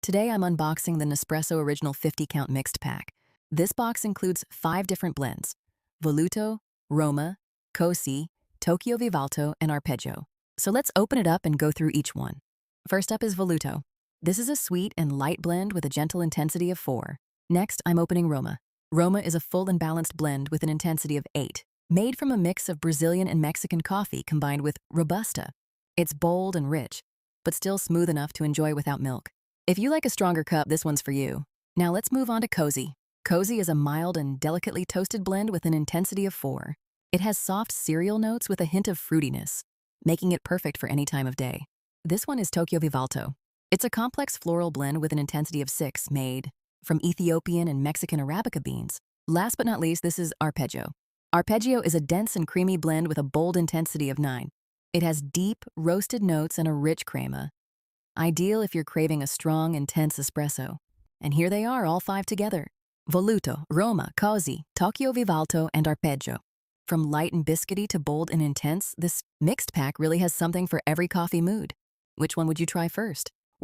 Today I'm unboxing the Nespresso Original 50 count mixed pack. This box includes 5 different blends: Volluto, Roma, Cosi, Tokyo Vivalto, and Arpeggio. So let's open it up and go through each one. First up is Volluto. This is a sweet and light blend with a gentle intensity of 4. Next, I'm opening Roma. Roma is a full and balanced blend with an intensity of 8, made from a mix of Brazilian and Mexican coffee combined with Robusta. It's bold and rich, but still smooth enough to enjoy without milk. If you like a stronger cup, this one's for you. Now let's move on to Cosi. Cosi is a mild and delicately toasted blend with an intensity of 4. It has soft cereal notes with a hint of fruitiness, making it perfect for any time of day. This one is Tokyo Vivalto. It's a complex floral blend with an intensity of 6, made from Ethiopian and Mexican Arabica beans. Last but not least, this is Arpeggio. Arpeggio is a dense and creamy blend with a bold intensity of 9. It has deep, roasted notes and a rich crema, ideal if you're craving a strong, intense espresso. And here they are, all 5 together: Volluto, Roma, Cosi, Tokyo Vivalto, and Arpeggio. From light and biscuity to bold and intense, this mixed pack really has something for every coffee mood. Which one would you try first?